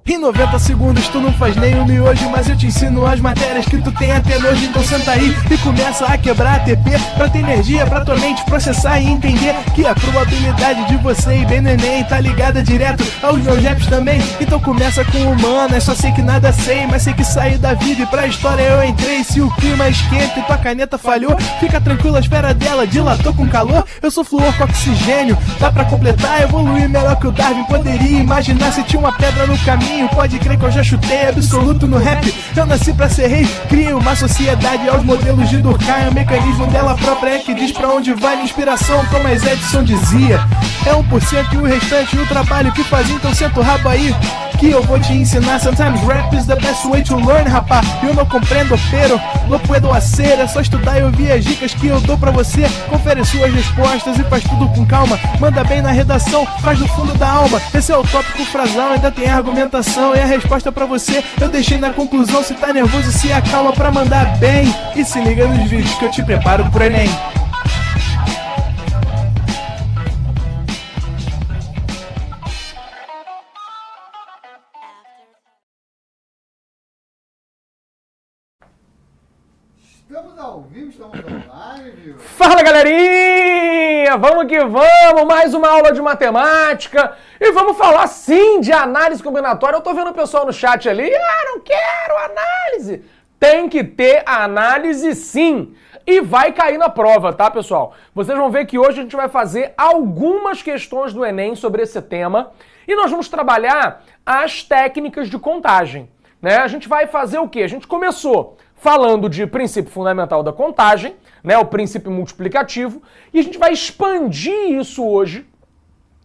Em 90 segundos tu não faz nem um miojo, mas eu te ensino as matérias que tu tem até nojo. Então senta aí e começa a quebrar ATP pra ter energia pra tua mente processar e entender que a probabilidade de você ir bem no Enem tá ligada direto aos meus raps também. Então começa com humanas, só sei que nada sei, mas sei que saí da vida e pra história eu entrei. Se o clima esquenta e tua caneta falhou, fica tranquilo, a esfera dela dilatou com calor. Eu sou flúor com oxigênio, dá pra completar, evoluir melhor que o Darwin poderia imaginar. Se tinha uma pedra no caminho, pode crer que eu já chutei absoluto no rap. Eu nasci pra ser rei, criei uma sociedade aos modelos de Durkheim. O mecanismo dela própria é que diz pra onde vai minha inspiração. Thomas Edison dizia, é 1% e o restante o trabalho que fazia. Então senta o rabo aí que eu vou te ensinar. Sometimes rap is the best way to learn, rapá. Eu não compreendo, pero não puedo hacer. É só estudar e ouvir as dicas que eu dou pra você. Confere suas respostas e faz tudo com calma. Manda bem na redação, faz do fundo da alma. Esse é o tópico frasal, ainda tem argumentação. E a resposta pra você eu deixei na conclusão. Se tá nervoso, se acalma pra mandar bem. E se liga nos vídeos que eu te preparo pro Enem. Estamos ao vivo, estamos online, viu? Fala, galerinha! Vamos que vamos! Mais uma aula de matemática. E vamos falar, sim, de análise combinatória. Eu tô vendo o pessoal no chat ali. Não quero análise! Tem que ter análise, sim! E vai cair na prova, tá, pessoal? Vocês vão ver que hoje a gente vai fazer algumas questões do Enem sobre esse tema. E nós vamos trabalhar as técnicas de contagem, né? A gente vai fazer o quê? A gente começou falando de princípio fundamental da contagem, né, o princípio multiplicativo, e a gente vai expandir isso hoje.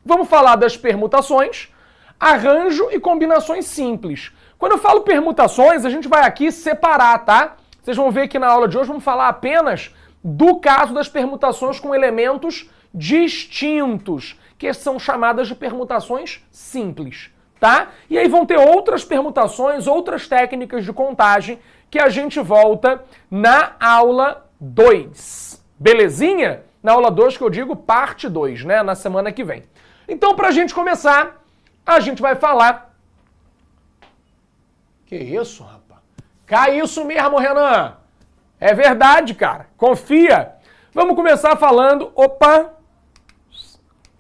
Vamos falar das permutações, arranjo e combinações simples. Quando eu falo permutações, a gente vai aqui separar, tá? Vocês vão ver que na aula de hoje vamos falar apenas do caso das permutações com elementos distintos, que são chamadas de permutações simples, tá? E aí vão ter outras permutações, outras técnicas de contagem que a gente volta na aula 2. Belezinha? Na aula 2 que eu digo parte 2, né? Na semana que vem. Então, pra gente começar, a gente vai falar... Que isso, rapaz? Cai isso mesmo, Renan! É verdade, cara. Confia. Vamos começar falando... Opa!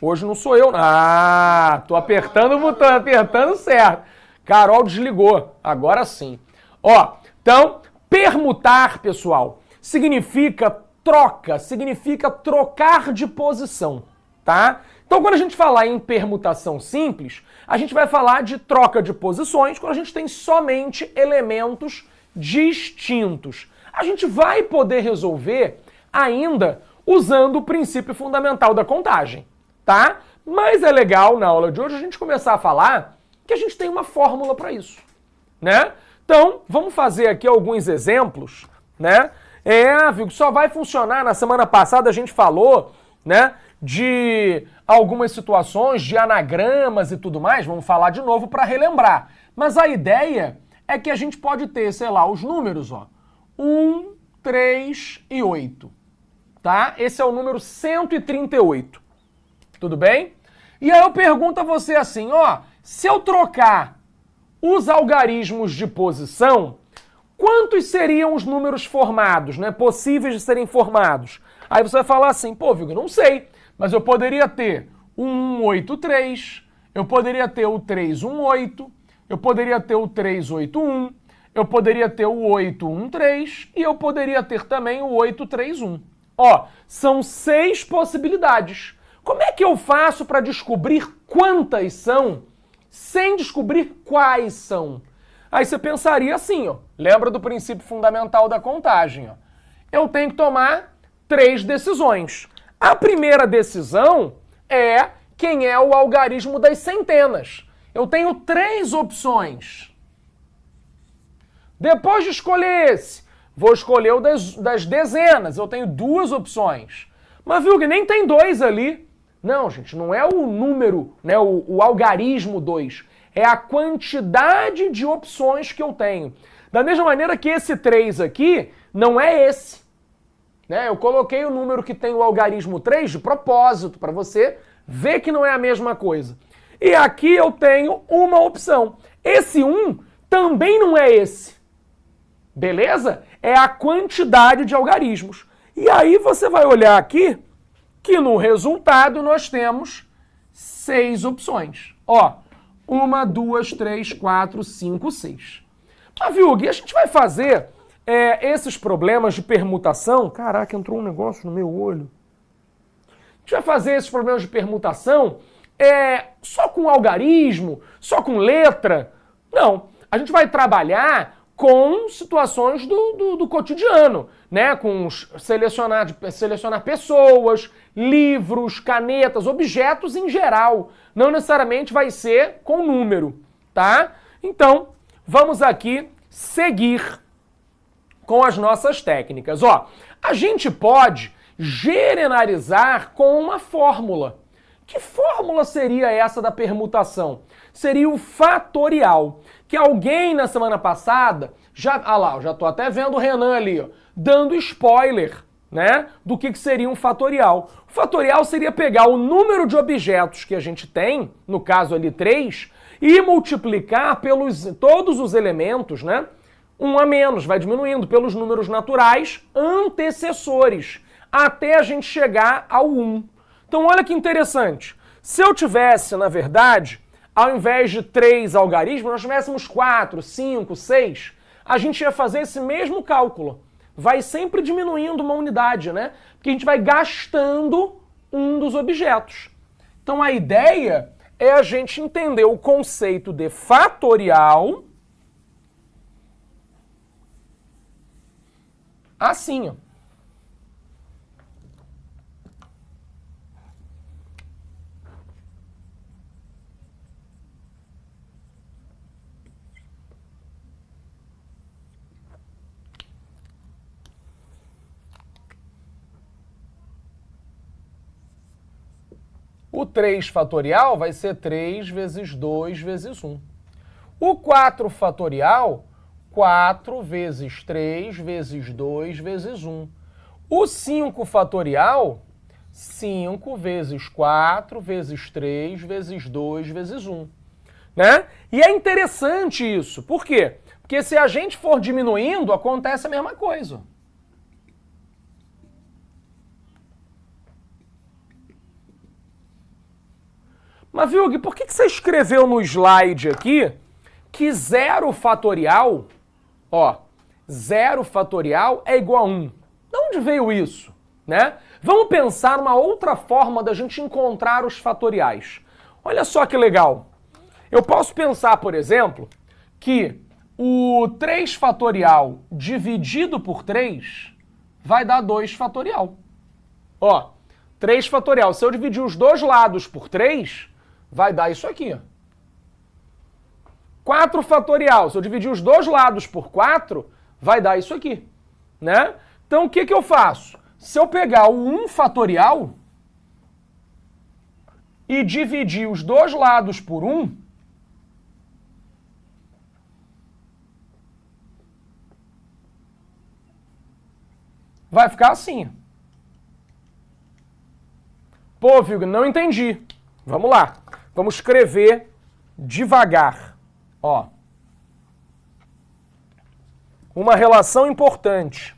Hoje não sou eu. Ah, tô apertando o botão, apertando certo. Carol desligou. Agora sim. Ó, então, permutar, pessoal, significa troca, significa trocar de posição, tá? Então, quando a gente falar em permutação simples, a gente vai falar de troca de posições quando a gente tem somente elementos distintos. A gente vai poder resolver ainda usando o princípio fundamental da contagem, tá? Mas é legal, na aula de hoje, a gente começar a falar que a gente tem uma fórmula para isso, né? Então, vamos fazer aqui alguns exemplos, né? Viu, só vai funcionar, na semana passada a gente falou, né, de algumas situações, de anagramas e tudo mais, vamos falar de novo para relembrar. Mas a ideia é que a gente pode ter, sei lá, os números, ó, 1, 3 e 8, tá? Esse é o número 138, tudo bem? E aí eu pergunto a você assim, ó, se eu trocar os algarismos de posição, quantos seriam os números formados, né, possíveis de serem formados? Aí você vai falar assim, pô, Vigo, não sei, mas eu poderia ter o 183, eu poderia ter o 318, eu poderia ter o 381, eu poderia ter o 813 e eu poderia ter também o 831. Ó, são 6 possibilidades. Como é que eu faço para descobrir quantas são sem descobrir quais são? Aí você pensaria assim, ó, lembra do princípio fundamental da contagem, ó. Eu tenho que tomar 3 decisões. A primeira decisão é quem é o algarismo das centenas. Eu tenho 3 opções. Depois de escolher esse, vou escolher o das dezenas. Eu tenho 2 opções. Mas viu que nem tem 2 ali. Não, gente, não é o número, né, o algarismo 2. É a quantidade de opções que eu tenho. Da mesma maneira que esse 3 aqui não é esse. né? Eu coloquei o número que tem o algarismo 3 de propósito, para você ver que não é a mesma coisa. E aqui eu tenho uma opção. Esse 1 também não é esse. Beleza? É a quantidade de algarismos. E aí você vai olhar aqui que no resultado nós temos 6 opções. Ó, 1, 2, 3, 4, 5, 6. Mas, viu, Gui, a gente vai fazer esses problemas de permutação. Caraca, entrou um negócio no meu olho. A gente vai fazer esses problemas de permutação só com algarismo, só com letra. Não, a gente vai trabalhar com situações do cotidiano, né? Com selecionar pessoas, livros, canetas, objetos em geral. Não necessariamente vai ser com número, tá? Então, vamos aqui seguir com as nossas técnicas. Ó, a gente pode generalizar com uma fórmula. Que fórmula seria essa da permutação? Seria o fatorial, que alguém na semana passada, eu já tô até vendo o Renan ali, ó, dando spoiler, né, do que seria um fatorial. O fatorial seria pegar o número de objetos que a gente tem, no caso ali 3, e multiplicar pelos todos os elementos, né, 1 a menos, vai diminuindo pelos números naturais antecessores, até a gente chegar ao 1. Então olha que interessante. Se eu tivesse, na verdade, ao invés de 3 algarismos, nós tivéssemos 4, 5, 6, a gente ia fazer esse mesmo cálculo. Vai sempre diminuindo uma unidade, né? Porque a gente vai gastando um dos objetos. Então a ideia é a gente entender o conceito de fatorial assim, ó. O 3 fatorial vai ser 3 vezes 2 vezes 1. O 4 fatorial, 4 vezes 3 vezes 2 vezes 1. O 5 fatorial, 5 vezes 4 vezes 3 vezes 2 vezes 1. Né? E é interessante isso. Por quê? Porque se a gente for diminuindo, acontece a mesma coisa. Mas, Vilg, por que você escreveu no slide aqui que 0 fatorial, ó, 0 fatorial é igual a 1? De onde veio isso? Né? Vamos pensar numa outra forma da gente encontrar os fatoriais. Olha só que legal. Eu posso pensar, por exemplo, que o 3 fatorial dividido por 3 vai dar 2 fatorial. Ó, 3 fatorial. Se eu dividir os dois lados por 3, vai dar isso aqui. 4 fatorial. Se eu dividir os dois lados por 4, vai dar isso aqui. Né? Então, o que eu faço? Se eu pegar o 1 fatorial e dividir os dois lados por 1, vai ficar assim. Pô, Vilg, não entendi. Vamos lá. Vamos escrever devagar. Ó. Uma relação importante.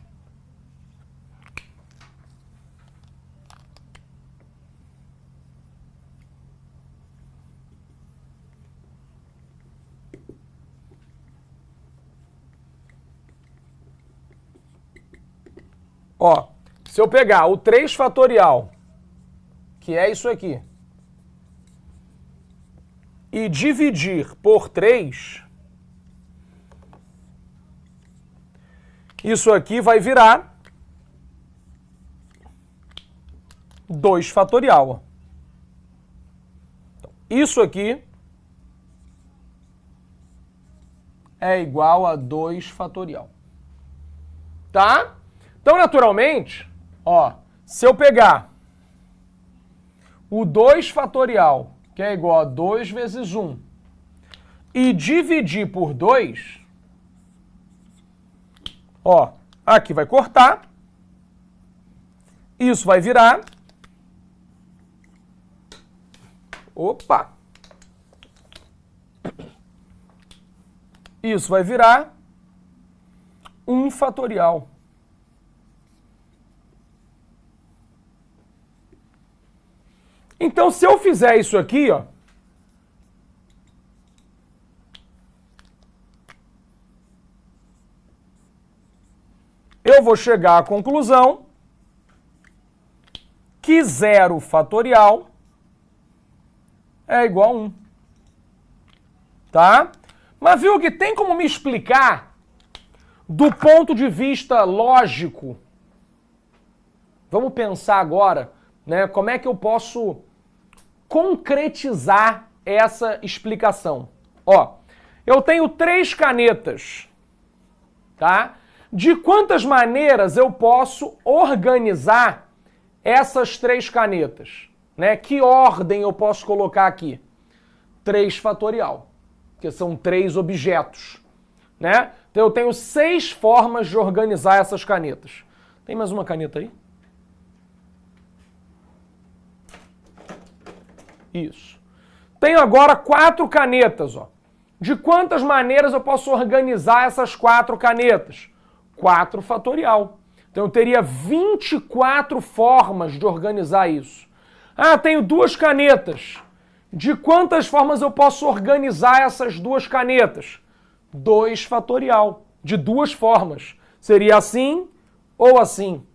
Ó, se eu pegar o 3 fatorial, que é isso aqui, e dividir por 3, isso aqui vai virar 2 fatorial. Ó. Isso aqui é igual a 2 fatorial. Tá? Então, naturalmente, ó, se eu pegar o 2 fatorial, que é igual a 2 vezes 1, e dividir por 2, ó, aqui vai cortar, Isso vai virar... Opa! Isso vai virar 1 fatorial. Então, se eu fizer isso aqui, ó, eu vou chegar à conclusão que 0 fatorial é igual a 1. Tá? Mas viu que tem como me explicar do ponto de vista lógico? Vamos pensar agora, né, como é que eu posso concretizar essa explicação. Ó, eu tenho 3 canetas, tá? De quantas maneiras eu posso organizar essas 3 canetas? Né? Que ordem eu posso colocar aqui? 3 fatorial, porque são 3 objetos, né? Então eu tenho 6 formas de organizar essas canetas. Tem mais uma caneta aí? Isso. Tenho agora 4 canetas, ó. De quantas maneiras eu posso organizar essas 4 canetas? 4 fatorial. Então eu teria 24 formas de organizar isso. Ah, tenho 2 canetas. De quantas formas eu posso organizar essas 2 canetas? 2 fatorial. De 2 formas. Seria assim ou assim.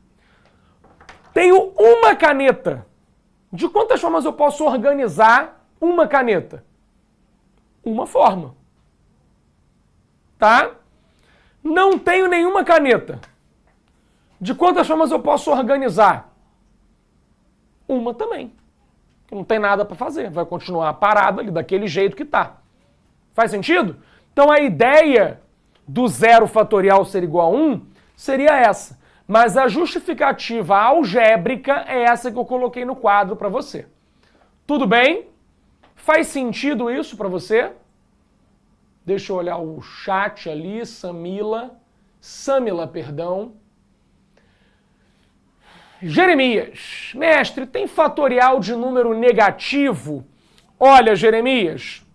Tenho uma caneta. De quantas formas eu posso organizar uma caneta? Uma forma. Tá? Não tenho nenhuma caneta. De quantas formas eu posso organizar? Uma também. Não tem nada para fazer. Vai continuar parado ali daquele jeito que está. Faz sentido? Então a ideia do 0 fatorial ser igual a 1 seria essa. Mas a justificativa algébrica é essa que eu coloquei no quadro para você. Tudo bem? Faz sentido isso para você? Deixa eu olhar o chat ali, Samila, perdão. Jeremias, mestre, tem fatorial de número negativo? Olha, Jeremias,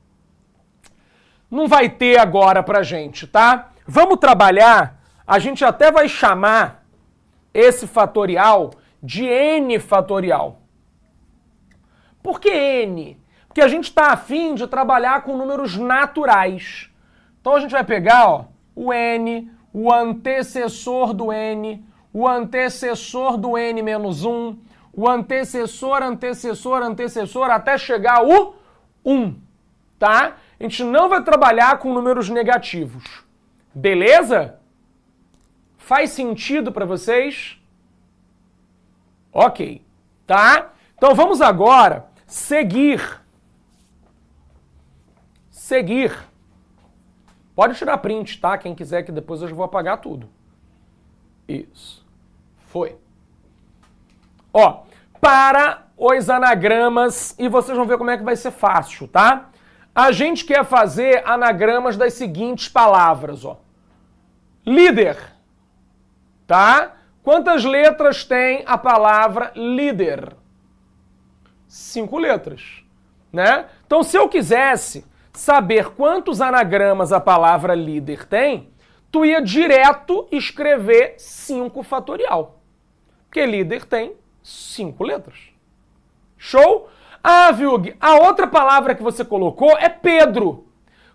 não vai ter agora pra gente, tá? Vamos trabalhar, a gente até vai chamar esse fatorial de N fatorial. Por que N? Porque a gente está afim de trabalhar com números naturais. Então a gente vai pegar, ó, o N, o antecessor do N, o antecessor do N menos 1, o antecessor, até chegar ao 1, tá? A gente não vai trabalhar com números negativos. Beleza? Faz sentido para vocês? Ok, tá? Então vamos agora seguir. Pode tirar print, tá? Quem quiser, que depois eu já vou apagar tudo. Isso. Foi. Ó, para os anagramas, e vocês vão ver como é que vai ser fácil, tá? A gente quer fazer anagramas das seguintes palavras, ó. Líder, tá? Quantas letras tem a palavra líder? 5 letras, né? Então, se eu quisesse saber quantos anagramas a palavra líder tem, tu ia direto escrever 5 fatorial. Porque líder tem 5 letras. Show? Ah, Vilg, a outra palavra que você colocou é Pedro.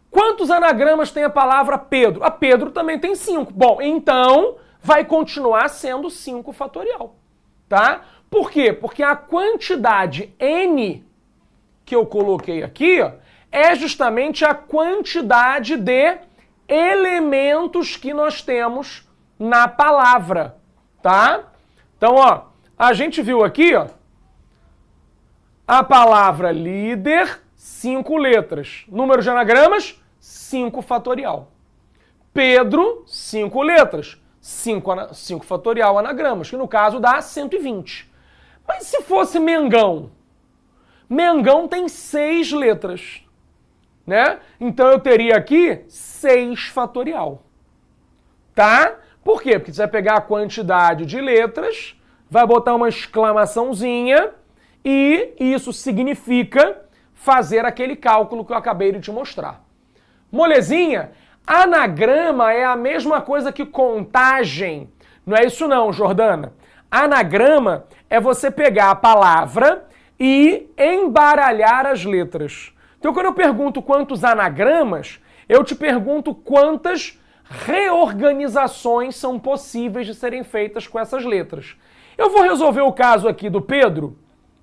Quantos anagramas tem a palavra Pedro? A Pedro também tem 5. Bom, então vai continuar sendo 5 fatorial. Tá? Por quê? Porque a quantidade N que eu coloquei aqui, ó, é justamente a quantidade de elementos que nós temos na palavra, tá? Então, ó, a gente viu aqui, ó, a palavra líder, 5 letras. Número de anagramas, 5 fatorial. Pedro, 5 letras. 5 fatorial anagramas, que no caso dá 120. Mas se fosse Mengão? Mengão tem 6 letras, né? Então eu teria aqui 6 fatorial, tá? Por quê? Porque você vai pegar a quantidade de letras vai botar uma exclamaçãozinha e isso significa fazer aquele cálculo que eu acabei de te mostrar. Molezinha? Anagrama é a mesma coisa que contagem. Não é isso não, Jordana. Anagrama é você pegar a palavra e embaralhar as letras. Então, quando eu pergunto quantos anagramas, eu te pergunto quantas reorganizações são possíveis de serem feitas com essas letras. Eu vou resolver o caso aqui do Pedro,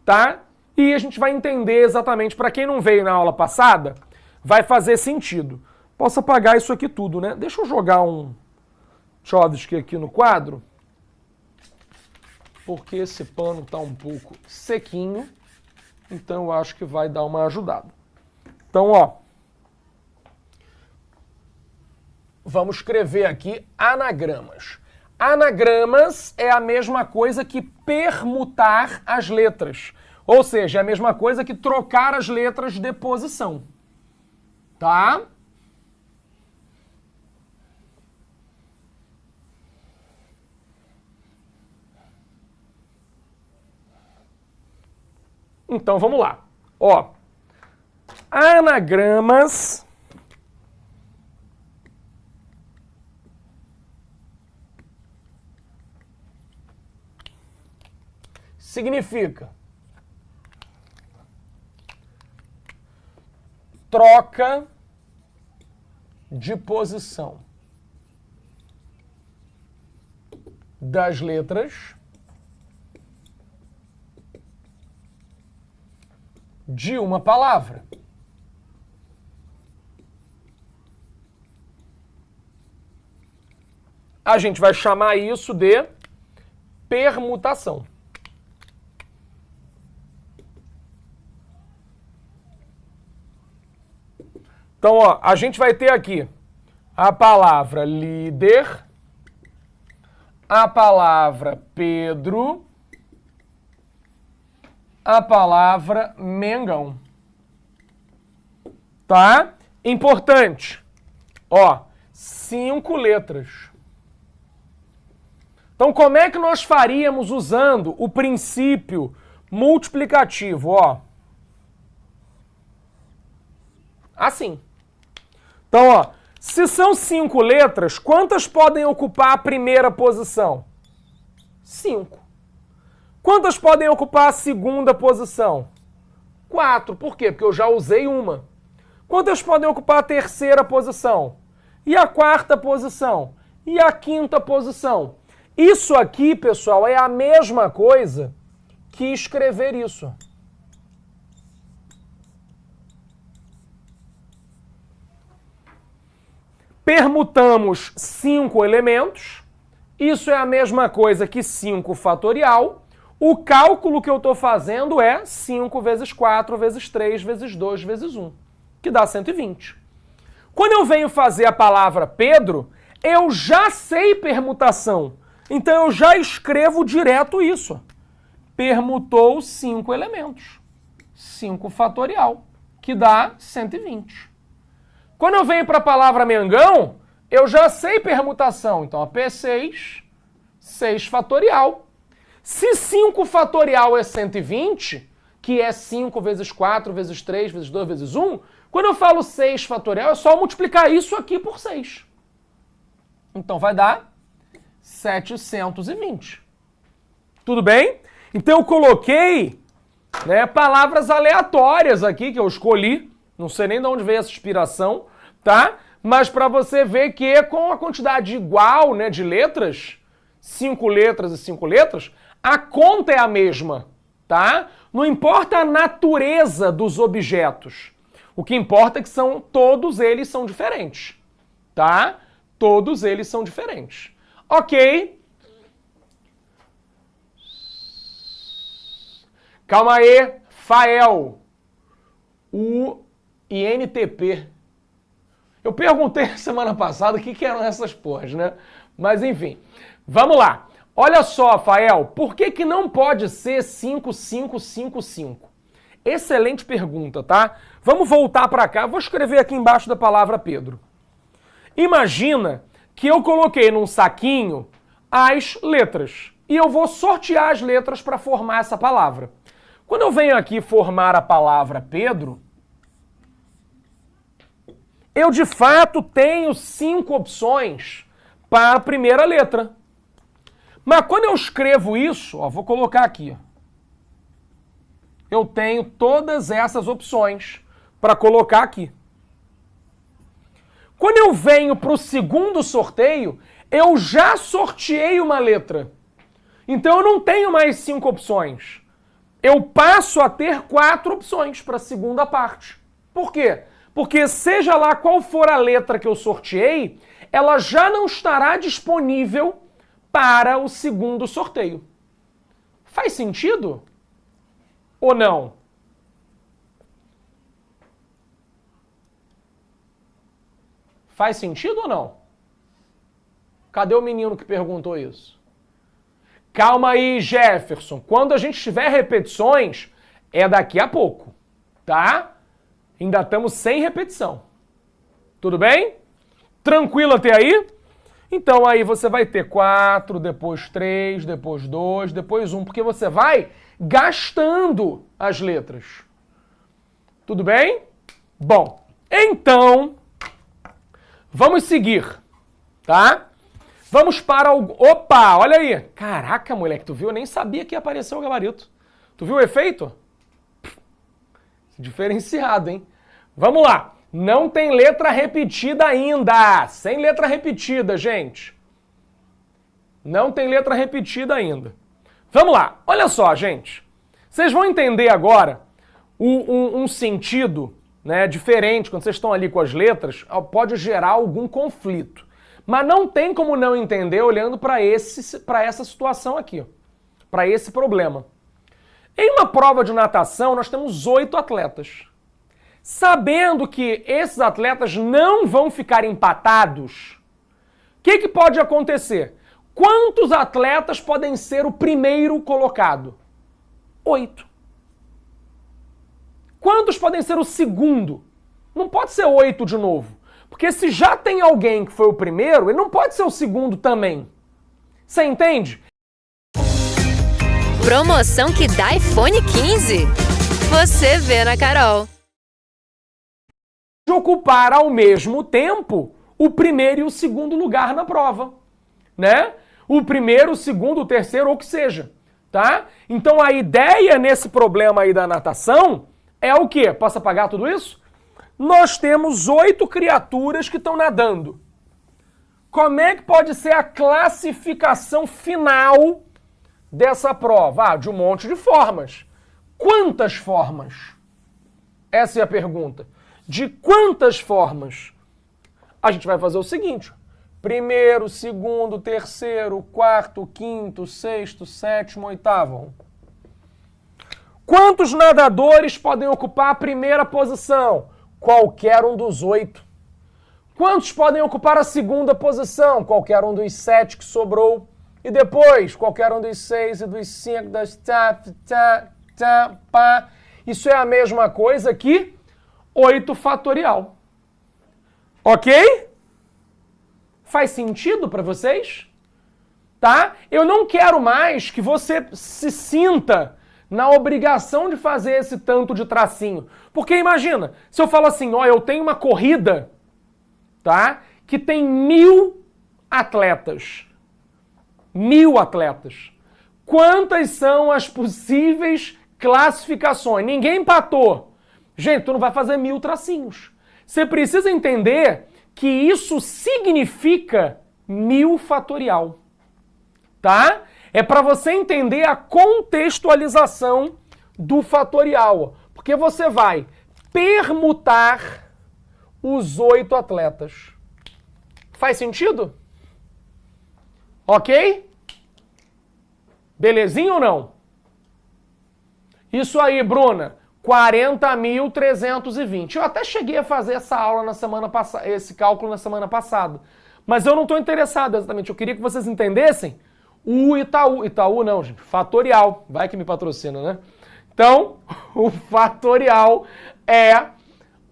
tá? E a gente vai entender exatamente, para quem não veio na aula passada, vai fazer sentido. Posso apagar isso aqui tudo, né? Deixa eu jogar um Tchotchke aqui no quadro, porque esse pano está um pouco sequinho, então eu acho que vai dar uma ajudada. Então, ó, vamos escrever aqui anagramas. Anagramas é a mesma coisa que permutar as letras, ou seja, é a mesma coisa que trocar as letras de posição, tá? Então, vamos lá. Ó, anagramas significa troca de posição das letras de uma palavra. A gente vai chamar isso de permutação. Então, ó, a gente vai ter aqui a palavra líder, a palavra Pedro, a palavra Mengão. Tá? Importante. Ó, 5 letras. Então, como é que nós faríamos usando o princípio multiplicativo? Ó, assim. Então, ó, se são 5 letras, quantas podem ocupar a primeira posição? 5. Quantas podem ocupar a segunda posição? 4. Por quê? Porque eu já usei uma. Quantas podem ocupar a terceira posição? E a quarta posição? E a quinta posição? Isso aqui, pessoal, é a mesma coisa que escrever isso. Permutamos 5 elementos. Isso é a mesma coisa que 5 fatorial. O cálculo que eu estou fazendo é 5 vezes 4 vezes 3 vezes 2 vezes 1, que dá 120. Quando eu venho fazer a palavra Pedro, eu já sei permutação. Então eu já escrevo direto isso. Permutou 5 elementos. 5 fatorial, que dá 120. Quando eu venho para a palavra Mengão, eu já sei permutação. Então, P6, 6 fatorial. Se 5 fatorial é 120, que é 5 vezes 4 vezes 3 vezes 2 vezes 1, quando eu falo 6 fatorial, é só multiplicar isso aqui por 6. Então vai dar 720. Tudo bem? Então eu coloquei, né, palavras aleatórias aqui que eu escolhi. Não sei nem de onde veio essa inspiração, tá? Mas para você ver que com a quantidade igual, né, de letras, 5 letras e 5 letras, a conta é a mesma, tá? Não importa a natureza dos objetos. O que importa é que todos eles são diferentes, tá? Todos eles são diferentes. Ok. Calma aí, Fael. O INTP. Eu perguntei semana passada o que eram essas porras, né? Mas enfim, vamos lá. Olha só, Rafael, por que não pode ser 5555? Excelente pergunta, tá? Vamos voltar para cá. Vou escrever aqui embaixo da palavra Pedro. Imagina que eu coloquei num saquinho as letras. e eu vou sortear as letras para formar essa palavra. Quando eu venho aqui formar a palavra Pedro, eu de fato tenho 5 opções para a primeira letra. Mas quando eu escrevo isso, ó, vou colocar aqui, ó, eu tenho todas essas opções para colocar aqui. Quando eu venho para o segundo sorteio, eu já sorteei uma letra. Então eu não tenho mais 5 opções. Eu passo a ter 4 opções para a segunda parte. Por quê? Porque seja lá qual for a letra que eu sorteei, ela já não estará disponível para o segundo sorteio. Faz sentido? Ou não? Faz sentido ou não? Cadê o menino que perguntou isso? Calma aí, Jefferson. Quando a gente tiver repetições, é daqui a pouco, tá? Ainda estamos sem repetição. Tudo bem? Tranquilo até aí? Então aí você vai ter 4, depois 3, depois 2, depois 1, porque você vai gastando as letras. Tudo bem? Bom, então, vamos seguir, tá? Vamos para o... Opa, olha aí. Caraca, moleque, tu viu? Eu nem sabia que ia aparecer o gabarito. Tu viu o efeito? Diferenciado, hein? Vamos lá. Não tem letra repetida ainda. Sem letra repetida, gente. Não tem letra repetida ainda. Vamos lá. Olha só, gente. Vocês vão entender agora um sentido, né, diferente quando vocês estão ali com as letras. Pode gerar algum conflito. Mas não tem como não entender olhando para essa situação aqui, para esse problema. Em uma prova de natação, nós temos 8 atletas. Sabendo que esses atletas não vão ficar empatados, o que pode acontecer? Quantos atletas podem ser o primeiro colocado? 8. Quantos podem ser o segundo? Não pode ser 8 de novo. Porque se já tem alguém que foi o primeiro, ele não pode ser o segundo também. Você entende? Promoção que dá iPhone 15. Você vê na Carol. De ocupar ao mesmo tempo o primeiro e o segundo lugar na prova, né? O primeiro, o segundo, o terceiro, ou o que seja, tá? Então a ideia nesse problema aí da natação é o quê? Posso apagar tudo isso? Nós temos 8 criaturas que estão nadando. Como é que pode ser a classificação final dessa prova? De um monte de formas. Quantas formas? Essa é a pergunta. De quantas formas? A gente vai fazer o seguinte. Primeiro, segundo, terceiro, quarto, quinto, sexto, sétimo, oitavo. Quantos nadadores podem ocupar a primeira posição? Qualquer um dos 8. Quantos podem ocupar a segunda posição? Qualquer um dos 7 que sobrou. E depois, qualquer um dos 6 e dos 5, das pá. Isso é a mesma coisa que 8 fatorial. Ok? Faz sentido para vocês? Tá? Eu não quero mais que você se sinta na obrigação de fazer esse tanto de tracinho. Porque imagina, se eu falo assim, ó, eu tenho uma corrida, tá? Que tem 1000 atletas. 1000 atletas. Quantas são as possíveis classificações? Ninguém empatou. Gente, tu não vai fazer 1000 tracinhos. Você precisa entender que isso significa 1000 fatorial. Tá? É para você entender a contextualização do fatorial. Porque você vai permutar os 8 atletas. Faz sentido? Ok? Belezinha ou não? Isso aí, Bruna. 40.320. Eu até cheguei a fazer essa aula na semana passada, esse cálculo na semana passada. Mas eu não estou interessado exatamente. Eu queria que vocês entendessem o Itaú. Itaú não, gente. Fatorial. Vai que me patrocina, né? Então, o fatorial é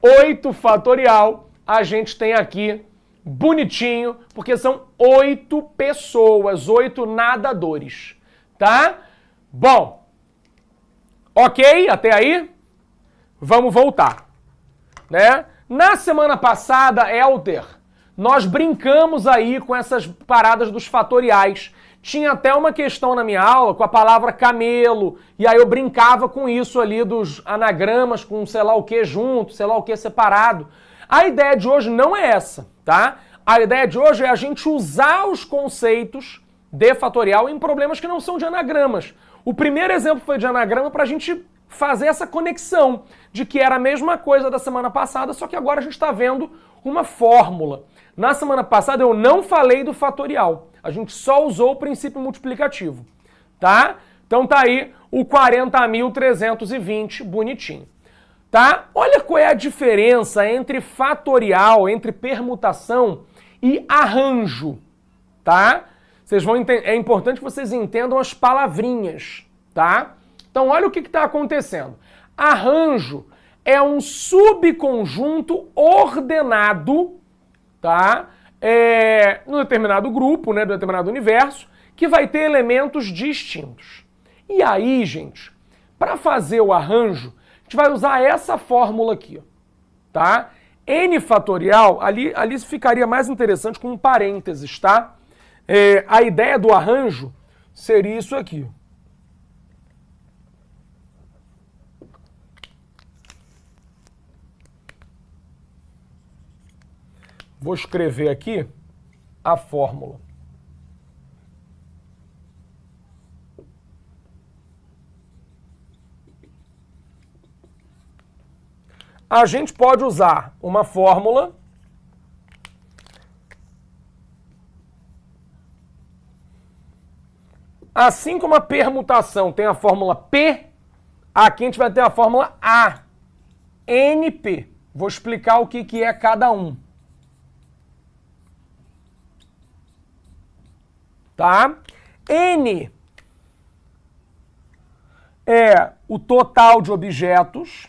8 fatorial. A gente tem aqui bonitinho, porque são 8 pessoas, 8 nadadores. tá? Bom, ok, até aí? Vamos voltar, né? Na semana passada, Helder, nós brincamos aí com essas paradas dos fatoriais. Tinha até uma questão na minha aula com a palavra camelo, e aí eu brincava com isso ali dos anagramas com sei lá o que junto, sei lá o que separado. A ideia de hoje não é essa, tá? A ideia de hoje é a gente usar os conceitos de fatorial em problemas que não são de anagramas. O primeiro exemplo foi de anagrama para a gente fazer essa conexão de que era a mesma coisa da semana passada, só que agora a gente está vendo uma fórmula. Na semana passada eu não falei do fatorial, a gente só usou o princípio multiplicativo, tá? Então tá aí o 40.320 bonitinho, tá? Olha qual é a diferença entre fatorial, entre permutação e arranjo, tá? Vocês vão é importante que vocês entendam as palavrinhas, tá? Então olha o que está acontecendo. Arranjo é um subconjunto ordenado, tá? No determinado grupo, né, do determinado universo, que vai ter elementos distintos. E aí, gente, para fazer o arranjo, a gente vai usar essa fórmula aqui, ó, tá? N fatorial, ali ficaria mais interessante com um parênteses, tá? A ideia do arranjo seria isso aqui. Vou escrever aqui a fórmula. A gente pode usar uma fórmula assim como a permutação tem a fórmula P, aqui a gente vai ter a fórmula A, NP. Vou explicar o que é cada um. Tá? N é o total de objetos.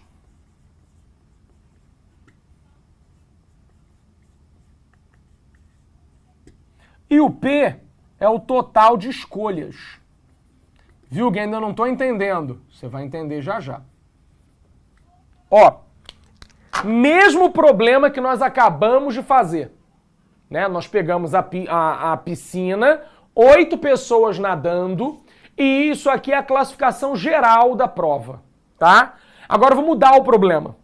E o P é o total de escolhas. Viu que ainda não estou entendendo? Você vai entender já já. Ó, mesmo problema que nós acabamos de fazer, né? Nós pegamos a piscina, 8 pessoas nadando, e isso aqui é a classificação geral da prova, tá? Agora eu vou mudar o problema.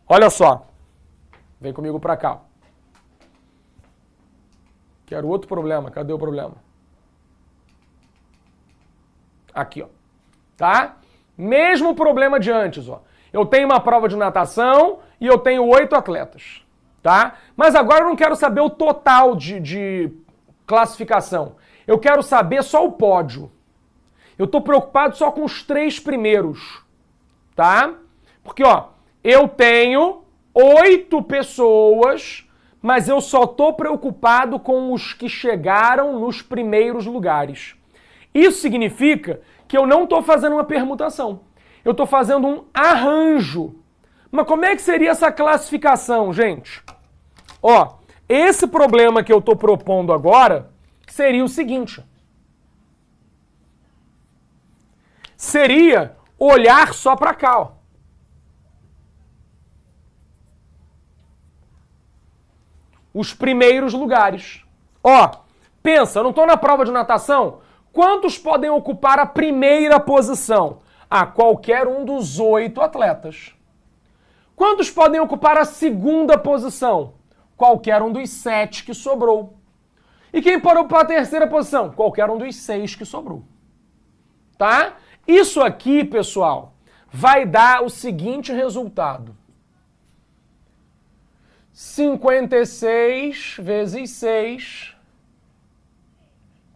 Olha só. Vem comigo pra cá. Quero outro problema. Cadê o problema? Aqui, ó. Tá? Mesmo problema de antes, ó. Eu tenho uma prova de natação e eu tenho 8 atletas, tá? Mas agora eu não quero saber o total de classificação. Eu quero saber só o pódio. Eu tô preocupado só com os 3 primeiros, tá? Porque, ó, eu tenho 8 pessoas, mas eu só tô preocupado com os que chegaram nos primeiros lugares. Isso significa que eu não tô fazendo uma permutação. Eu tô fazendo um arranjo. Mas como é que seria essa classificação, gente? Ó, esse problema que eu tô propondo agora seria o seguinte. Seria olhar só para cá, ó. Os primeiros lugares. Ó, pensa, eu não estou na prova de natação? Quantos podem ocupar a primeira posição? Ah, qualquer um dos 8 atletas. Quantos podem ocupar a segunda posição? Qualquer um dos 7 que sobrou. E quem parou para a terceira posição? Qualquer um dos 6 que sobrou. Tá? Isso aqui, pessoal, vai dar o seguinte resultado. 56 vezes 6,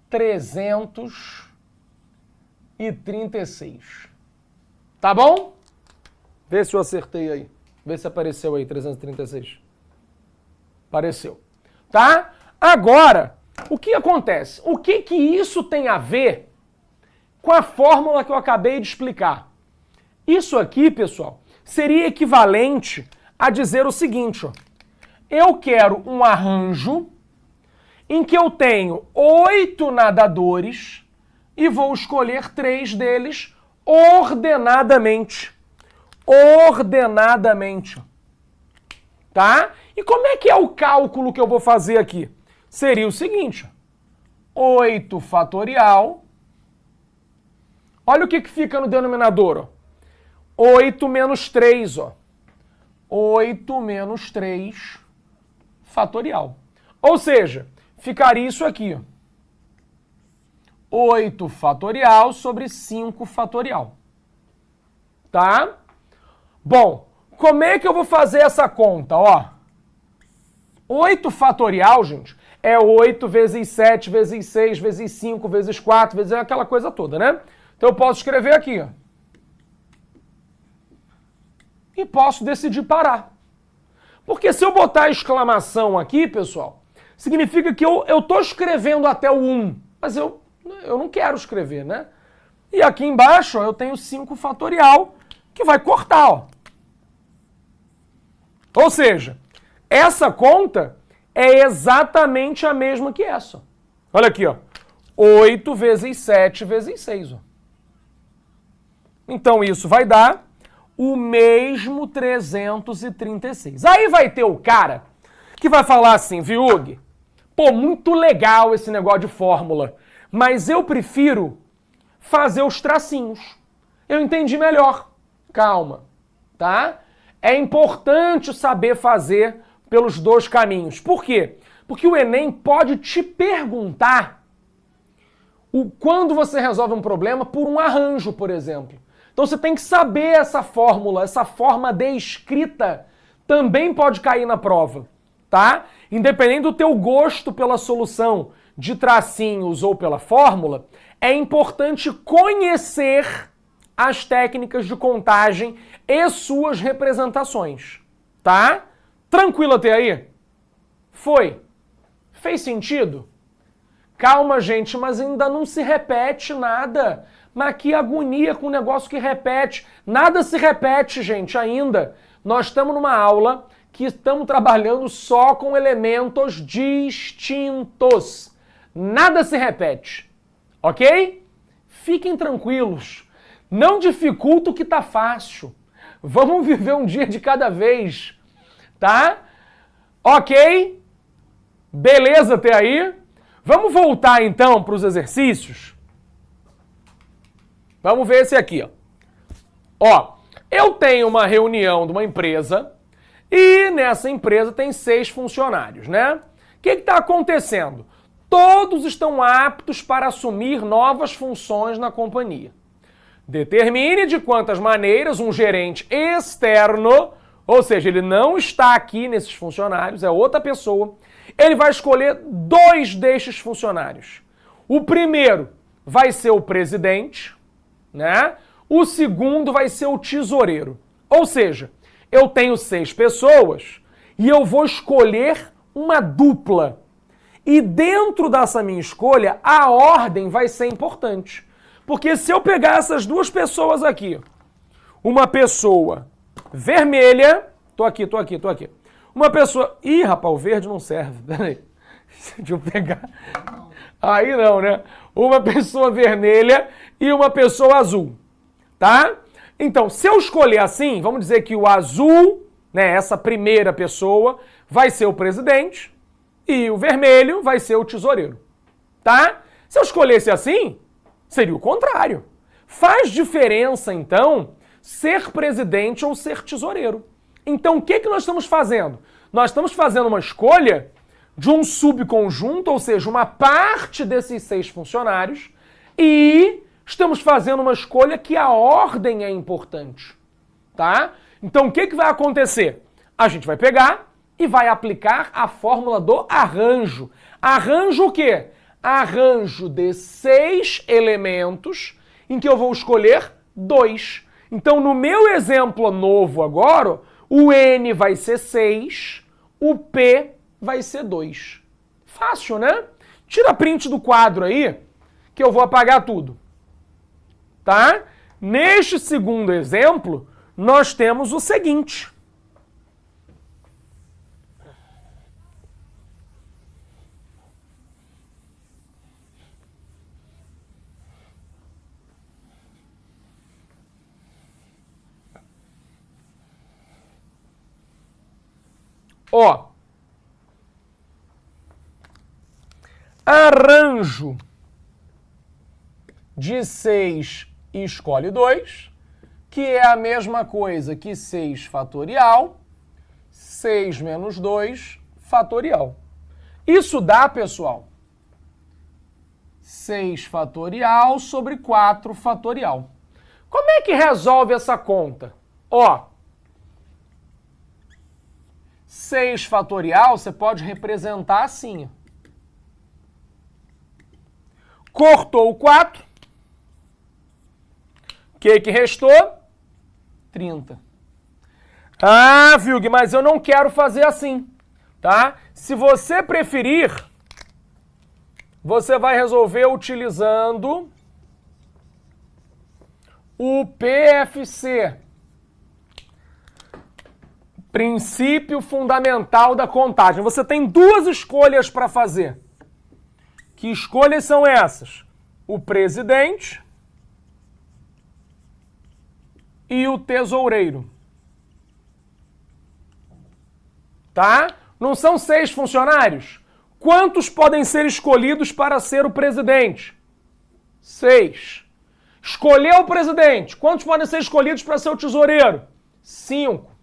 336. Tá bom? Vê se eu acertei aí. Vê se apareceu aí, 336. Apareceu. Tá? Agora, o que acontece? O que isso tem a ver com a fórmula que eu acabei de explicar? Isso aqui, pessoal, seria equivalente a dizer o seguinte, ó. Eu quero um arranjo em que eu tenho 8 nadadores, e vou escolher 3 deles ordenadamente. Ordenadamente. Tá? E como é que é o cálculo que eu vou fazer aqui? Seria o seguinte, 8 fatorial. Olha o que fica no denominador, ó. 8 menos 3, ó. 8 menos 3 fatorial. Ou seja, ficaria isso aqui, ó. 8 fatorial sobre 5 fatorial. Tá? Bom, como é que eu vou fazer essa conta, ó? 8 fatorial, gente, é 8 vezes 7, vezes 6, vezes 5, vezes 4, vezes aquela coisa toda, né? Então eu posso escrever aqui, ó. E posso decidir parar. Porque se eu botar a exclamação aqui, pessoal, significa que eu tô escrevendo até o 1, mas eu não quero escrever, né? E aqui embaixo, ó, eu tenho 5 fatorial, que vai cortar, ó. Ou seja, essa conta é exatamente a mesma que essa. Olha aqui, ó. 8 vezes 7 vezes 6, ó. Então isso vai dar o mesmo 336. Aí vai ter o cara que vai falar assim, Viug, pô, muito legal esse negócio de fórmula, mas eu prefiro fazer os tracinhos. Eu entendi melhor. Calma, tá? É importante saber fazer pelos 2 caminhos. Por quê? Porque o Enem pode te perguntar quando você resolve um problema por um arranjo, por exemplo. Então você tem que saber essa fórmula, essa forma de escrita também pode cair na prova, tá? Independente do teu gosto pela solução de tracinhos ou pela fórmula, é importante conhecer as técnicas de contagem e suas representações, tá? Tranquilo até aí? Foi? Fez sentido? Calma, gente, mas ainda não se repete nada. Mas que agonia com um negócio que repete. Nada se repete, gente, ainda. Nós estamos numa aula que estamos trabalhando só com elementos distintos. Nada se repete, ok? Fiquem tranquilos. Não dificulta o que tá fácil. Vamos viver um dia de cada vez, tá? Ok? Beleza até aí? Vamos voltar então para os exercícios? Vamos ver esse aqui, ó. Ó, eu tenho uma reunião de uma empresa e nessa empresa tem 6 funcionários, né? O que está acontecendo? Todos estão aptos para assumir novas funções na companhia. Determine de quantas maneiras um gerente externo, ou seja, ele não está aqui nesses funcionários, é outra pessoa, ele vai escolher 2 destes funcionários. O primeiro vai ser o presidente, né? O segundo vai ser o tesoureiro. Ou seja, eu tenho 6 pessoas e eu vou escolher uma dupla. E dentro dessa minha escolha, a ordem vai ser importante. Porque se eu pegar essas 2 pessoas aqui, uma pessoa vermelha, tô aqui. Uma pessoa... Ih, rapaz, o verde não serve. Peraí. Deixa eu pegar. Aí não, né? Uma pessoa vermelha e uma pessoa azul. Tá? Então, se eu escolher assim, vamos dizer que o azul, né, essa primeira pessoa, vai ser o presidente e o vermelho vai ser o tesoureiro. Tá? Se eu escolhesse assim, seria o contrário. Faz diferença, então, ser presidente ou ser tesoureiro. Então, o que nós estamos fazendo? Nós estamos fazendo uma escolha de um subconjunto, ou seja, uma parte desses 6 funcionários, e estamos fazendo uma escolha que a ordem é importante, tá? Então, o que vai acontecer? A gente vai pegar e vai aplicar a fórmula do arranjo. Arranjo o quê? Arranjo de 6 elementos em que eu vou escolher 2. Então, no meu exemplo novo agora, o N vai ser 6, o P vai ser 2. Fácil, né? Tira print do quadro aí, que eu vou apagar tudo. Tá? Neste segundo exemplo, nós temos o seguinte. Ó, arranjo de 6 e escolhe 2, que é a mesma coisa que 6 fatorial, 6 menos 2 fatorial. Isso dá, pessoal, 6 fatorial sobre 4 fatorial. Como é que resolve essa conta? Ó, 6 fatorial você pode representar assim. Cortou o 4. O que restou? 30. Ah, Vilg, mas eu não quero fazer assim, tá? Se você preferir, você vai resolver utilizando o PFC, princípio fundamental da contagem. Você tem duas escolhas para fazer. Que escolhas são essas? O presidente e o tesoureiro. Tá? Não são 6 funcionários? Quantos podem ser escolhidos para ser o presidente? 6. Escolheu o presidente. Quantos podem ser escolhidos para ser o tesoureiro? 5.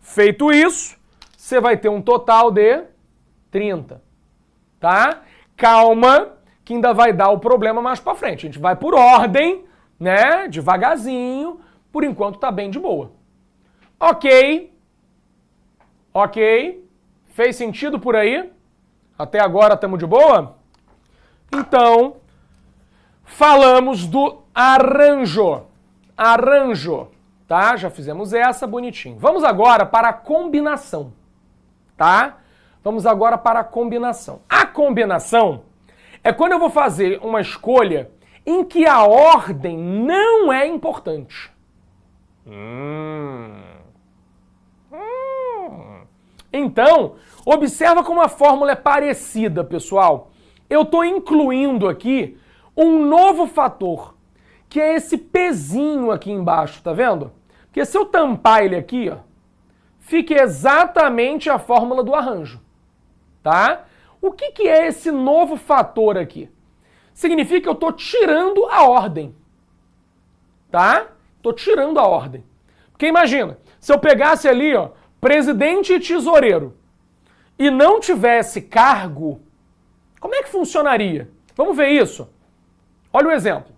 Feito isso, você vai ter um total de 30. Tá? Calma, que ainda vai dar o problema mais para frente. A gente vai por ordem, né? Devagarzinho. Por enquanto tá bem de boa. Ok. Ok. Fez sentido por aí? Até agora estamos de boa? Então, falamos do arranjo. Arranjo. Tá? Já fizemos essa, bonitinho. Vamos agora para a combinação. Tá? Vamos agora para a combinação. A combinação é quando eu vou fazer uma escolha em que a ordem não é importante. Então, observa como a fórmula é parecida, pessoal. Eu estou incluindo aqui um novo fator, que é esse pezinho aqui embaixo, tá vendo? Porque se eu tampar ele aqui, ó, fica exatamente a fórmula do arranjo, tá? O que é esse novo fator aqui? Significa que eu estou tirando a ordem, tá? Estou tirando a ordem. Porque imagina, se eu pegasse ali, ó, presidente e tesoureiro, e não tivesse cargo, como é que funcionaria? Vamos ver isso? Olha o exemplo.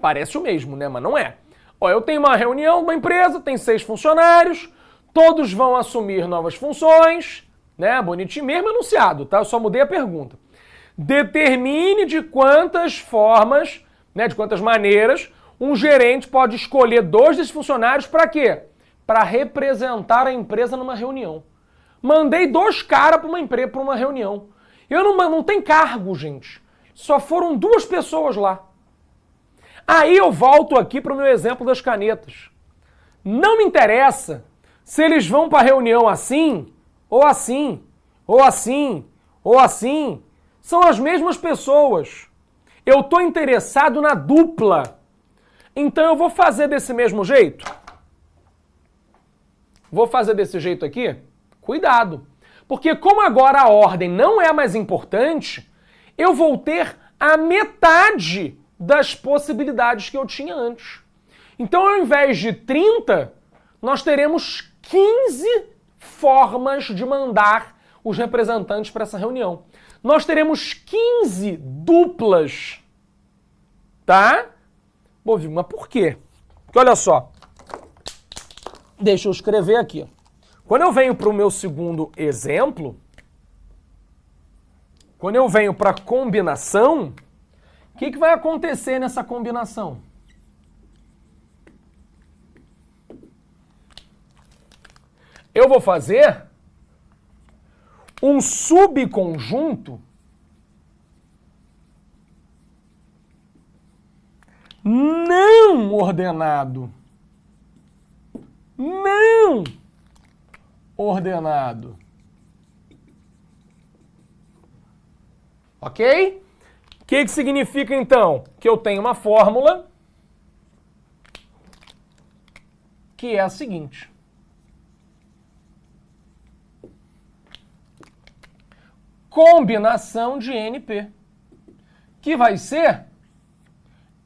Parece o mesmo, né? Mas não é. Ó, eu tenho uma reunião, uma empresa, tem 6 funcionários, todos vão assumir novas funções, né? Bonitinho, mesmo enunciado, tá? Eu só mudei a pergunta. Determine de quantas formas, né, de quantas maneiras, um gerente pode escolher 2 desses funcionários para quê? Para representar a empresa numa reunião. Mandei 2 caras para uma reunião. Eu não tem cargo, gente. Só foram 2 pessoas lá. Aí eu volto aqui para o meu exemplo das canetas. Não me interessa se eles vão para a reunião assim, ou assim, ou assim, ou assim. São as mesmas pessoas. Eu estou interessado na dupla. Então eu vou fazer desse mesmo jeito. Vou fazer desse jeito aqui. Cuidado. Porque como agora a ordem não é mais importante, eu vou ter a metade das possibilidades que eu tinha antes. Então, ao invés de 30, nós teremos 15 formas de mandar os representantes para essa reunião. Nós teremos 15 duplas, tá? Bom, mas por quê? Porque olha só, deixa eu escrever aqui. Quando eu venho para o meu segundo exemplo, quando eu venho para a combinação, o que vai acontecer nessa combinação? Eu vou fazer um subconjunto não ordenado. Não ordenado. Ok? O que significa então? Que eu tenho uma fórmula que é a seguinte. combinação de NP, que vai ser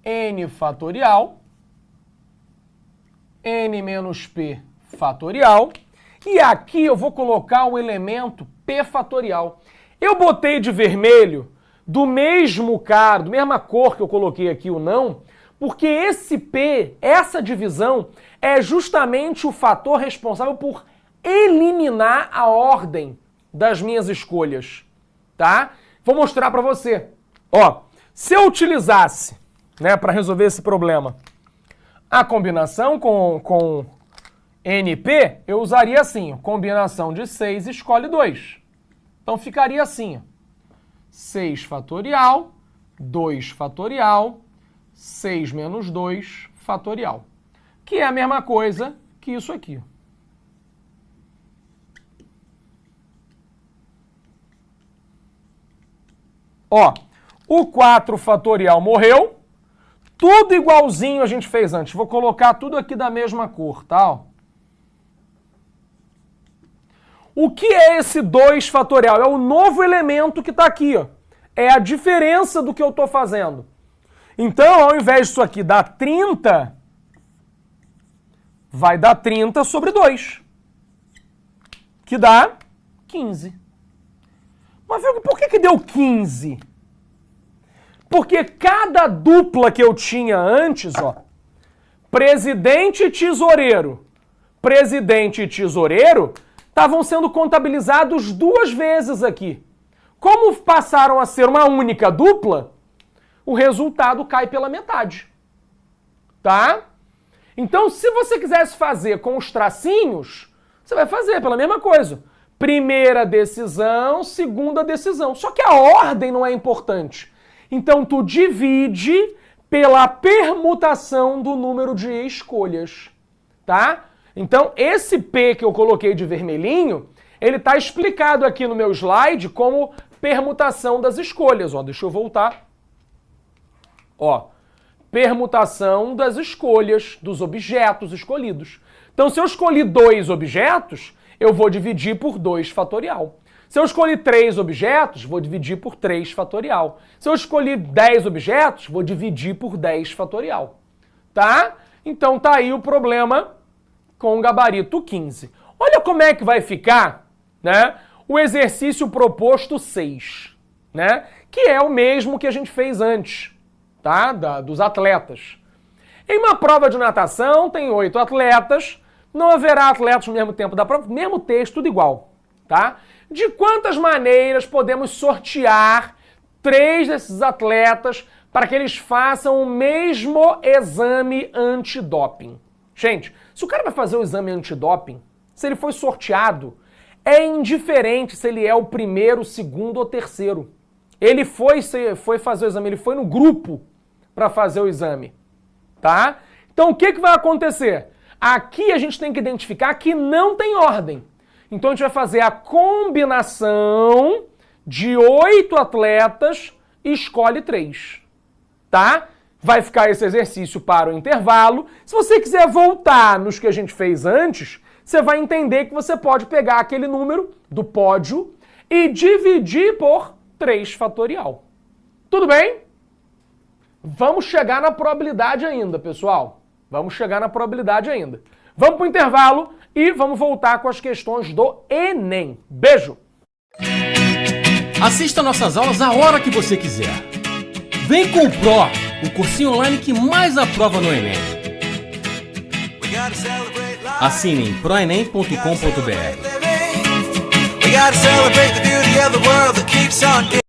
N fatorial, N menos P fatorial, e aqui eu vou colocar o elemento P fatorial. Eu botei de vermelho do mesmo cara, da mesma cor que eu coloquei aqui o não, porque esse P, essa divisão, é justamente o fator responsável por eliminar a ordem das minhas escolhas, tá? Vou mostrar para você. Ó, se eu utilizasse, né, para resolver esse problema, a combinação com NP, eu usaria assim, ó, combinação de 6 escolhe 2. Então ficaria assim, ó, 6 fatorial, 2 fatorial, 6 menos 2 fatorial, que é a mesma coisa que isso aqui. Ó, o 4 fatorial morreu, tudo igualzinho a gente fez antes. Vou colocar tudo aqui da mesma cor, tá? Ó. O que é esse 2 fatorial? É o novo elemento que está aqui, ó. É a diferença do que eu estou fazendo. Então, ao invés disso aqui dar 30, vai dar 30 sobre 2, que dá 15. Mas por que deu 15? Porque cada dupla que eu tinha antes, ó, presidente e tesoureiro, estavam sendo contabilizados 2 vezes aqui. Como passaram a ser uma única dupla, o resultado cai pela metade. Tá? Então, se você quisesse fazer com os tracinhos, você vai fazer pela mesma coisa. Primeira decisão, segunda decisão. Só que a ordem não é importante. Então, tu divide pela permutação do número de escolhas. Tá? Então, esse P que eu coloquei de vermelhinho, ele está explicado aqui no meu slide como permutação das escolhas. Ó, deixa eu voltar. Ó, permutação das escolhas, dos objetos escolhidos. Então, se eu escolhi 2 objetos, eu vou dividir por 2 fatorial. Se eu escolhi 3 objetos, vou dividir por 3 fatorial. Se eu escolhi 10 objetos, vou dividir por 10 fatorial. Tá? Então, tá aí o problema com o gabarito 15. Olha como é que vai ficar, né, o exercício proposto 6, né, que é o mesmo que a gente fez antes, tá, dos atletas. Em uma prova de natação, tem 8 atletas, não haverá atletas no mesmo tempo da prova, mesmo texto, tudo igual, tá? De quantas maneiras podemos sortear 3 desses atletas para que eles façam o mesmo exame antidoping? Gente, se o cara vai fazer o exame antidoping, se ele foi sorteado, é indiferente se ele é o primeiro, o segundo ou terceiro. Ele foi fazer o exame, ele foi no grupo para fazer o exame, tá? Então o que vai acontecer? Aqui a gente tem que identificar que não tem ordem. Então a gente vai fazer a combinação de 8 atletas e escolhe 3, tá? Vai ficar esse exercício para o intervalo. Se você quiser voltar nos que a gente fez antes, você vai entender que você pode pegar aquele número do pódio e dividir por 3 fatorial. Tudo bem? Vamos chegar na probabilidade ainda, pessoal. Vamos chegar na probabilidade ainda. Vamos para o intervalo e vamos voltar com as questões do Enem. Beijo! Assista nossas aulas a hora que você quiser. Vem com o Pro, o cursinho online que mais aprova no Enem. Assine em proenem.com.br.